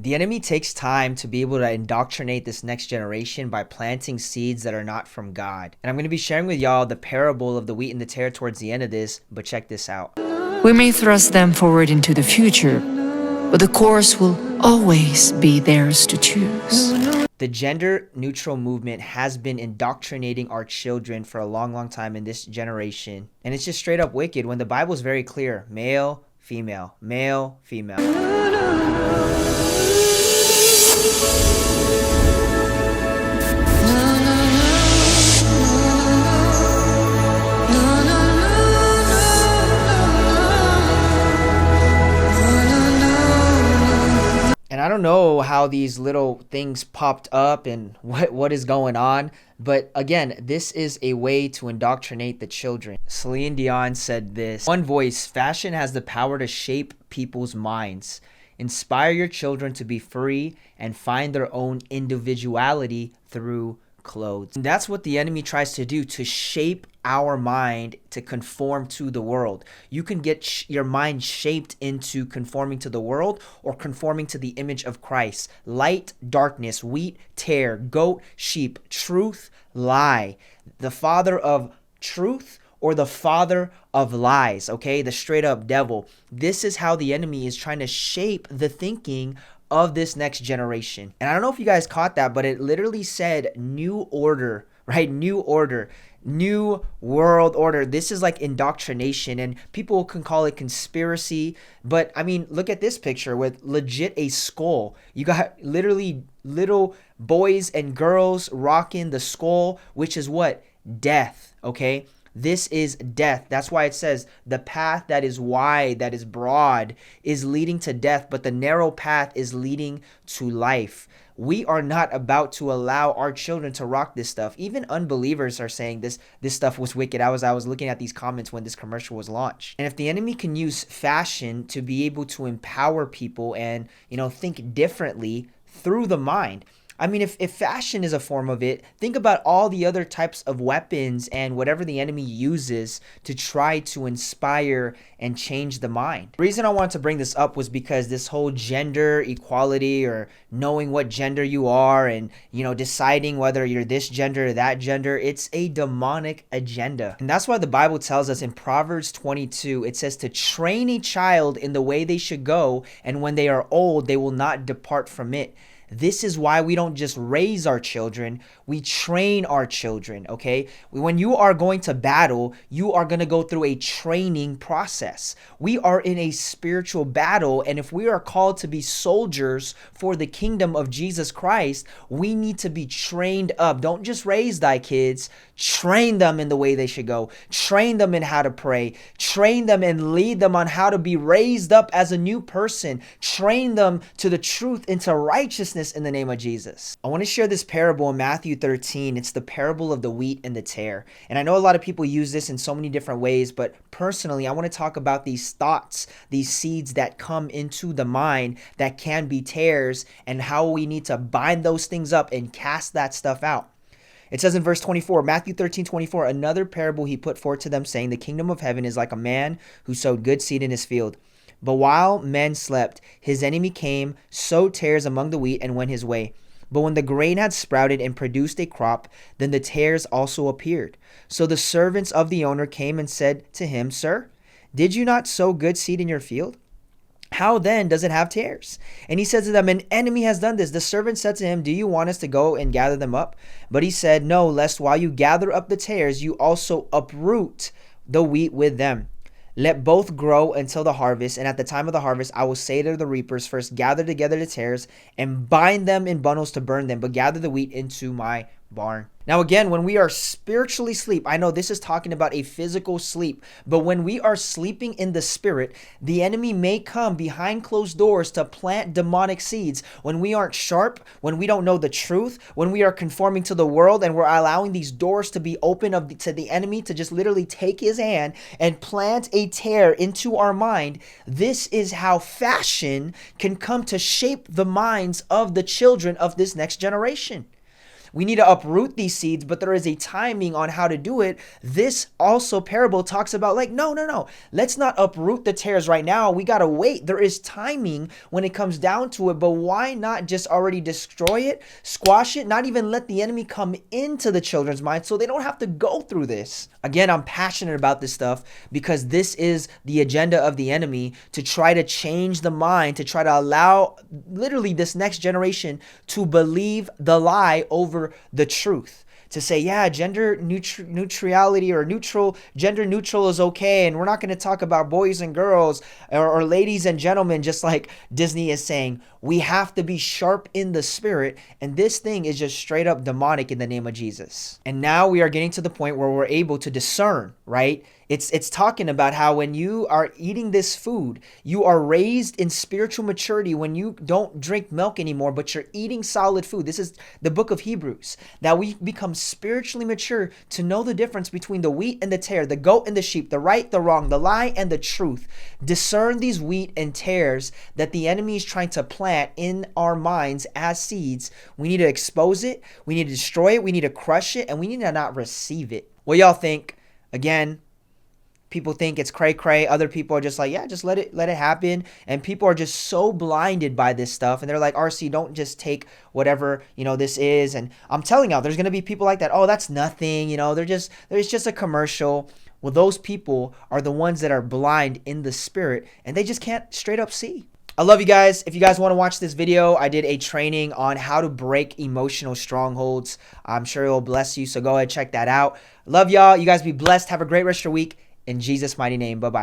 The enemy takes time to be able to indoctrinate this next generation by planting seeds that are not from God. And I'm going to be sharing with y'all the parable of the wheat and the tare towards the end of this, but check this out. We may thrust them forward into the future, but the course will always be theirs to choose. The gender neutral movement has been indoctrinating our children for a long time in this generation. And it's just straight up wicked when the Bible is very clear. Male, female, male, female. And I don't know how these little things popped up and what is going on. But again, this is a way to indoctrinate the children. Celine Dions said this: "One voice, fashion has the power to shape people's minds. Inspire your children to be free and find their own individuality through clothes." And that's what the enemy tries to do, to shape our mind to conform to the world. You can get your mind shaped into conforming to the world or conforming to the image of Christ. Light, darkness, wheat, tare, goat, sheep, truth, lie. The father of truth or the father of lies, okay? The straight up devil. This is how the enemy is trying to shape the thinking of this next generation. And I don't know if you guys caught that, but it literally said new order, right? New order, new world order. This is like indoctrination, and people can call it conspiracy. But I mean, look at this picture with legit a skull. You got literally little boys and girls rocking the skull, which is what? Death, okay? This is death. That's why it says the path that is wide, that is broad, is leading to death, but the narrow path is leading to life. We are not about to allow our children to rock this stuff. Even unbelievers are saying this stuff was wicked. I was looking at these comments when this commercial was launched. And if the enemy can use fashion to be able to empower people and, think differently through the mind. I mean, if fashion is a form of it, think about all the other types of weapons and whatever the enemy uses to try to inspire and change the mind. The reason I wanted to bring this up was because this whole gender equality, or knowing what gender you are and, deciding whether you're this gender or that gender, it's a demonic agenda. And that's why the Bible tells us in Proverbs 22, it says to train a child in the way they should go, and when they are old, they will not depart from it. This is why we don't just raise our children, we train our children, okay? When you are going to battle, you are going to go through a training process. We are in a spiritual battle, and if we are called to be soldiers for the kingdom of Jesus Christ, we need to be trained up. Don't just raise thy kids, train them in the way they should go. Train them in how to pray. Train them and lead them on how to be raised up as a new person. Train them to the truth and to righteousness in the name of Jesus. I want to share this parable in Matthew 13. It's the parable of the wheat and the tare. And I know a lot of people use this in so many different ways, but personally, I want to talk about these thoughts, these seeds that come into the mind that can be tares, and how we need to bind those things up and cast that stuff out. It says in verse 24, Matthew 13:24, another parable he put forth to them, saying, the kingdom of heaven is like a man who sowed good seed in his field. But while men slept, his enemy came, sowed tares among the wheat, and went his way. But when the grain had sprouted and produced a crop, then the tares also appeared. So the servants of the owner came and said to him, Sir, did you not sow good seed in your field? How then does it have tares? And he said to them, an enemy has done this. The servant said to him, do you want us to go and gather them up? But he said, no, lest while you gather up the tares, you also uproot the wheat with them. Let both grow until the harvest, and at the time of the harvest I will say to the reapers, first gather together the tares and bind them in bundles to burn them, but gather the wheat into my barn. Now again, when we are spiritually asleep, I know this is talking about a physical sleep, but when we are sleeping in the spirit, the enemy may come behind closed doors to plant demonic seeds. When we aren't sharp, when we don't know the truth, when we are conforming to the world and we're allowing these doors to be open to the enemy to just literally take his hand and plant a tear into our mind, this is how fashion can come to shape the minds of the children of this next generation. We need to uproot these seeds, but there is a timing on how to do it. This also parable talks about like, no. Let's not uproot the tares right now. We got to wait. There is timing when it comes down to it, but why not just already destroy it, squash it, not even let the enemy come into the children's mind so they don't have to go through this. Again, I'm passionate about this stuff because this is the agenda of the enemy, to try to change the mind, to try to allow literally this next generation to believe the lie over the truth. To say, yeah, gender neutrality or gender neutral is okay, and we're not going to talk about boys and girls or ladies and gentlemen, just like Disney is saying. We have to be sharp in the spirit, and this thing is just straight up demonic in the name of Jesus. And now we are getting to the point where we're able to discern, right? It's talking about how when you are eating this food, you are raised in spiritual maturity when you don't drink milk anymore, but you're eating solid food. This is the book of Hebrews. That we become spiritually mature to know the difference between the wheat and the tare, the goat and the sheep, the right, the wrong, the lie and the truth. Discern these wheat and tares that the enemy is trying to plant in our minds as seeds. We need to expose it. We need to destroy it. We need to crush it, and we need to not receive it. What y'all think? Again, people think it's cray-cray. Other people are just like, yeah, just let it happen. And people are just so blinded by this stuff. And they're like, RC, don't just take whatever, this is. And I'm telling y'all, there's going to be people like that. Oh, that's nothing. There's just a commercial. Well, those people are the ones that are blind in the spirit, and they just can't straight up see. I love you guys. If you guys want to watch this video, I did a training on how to break emotional strongholds. I'm sure it will bless you. So go ahead, check that out. Love y'all. You guys be blessed. Have a great rest of your week. In Jesus' mighty name, bye-bye.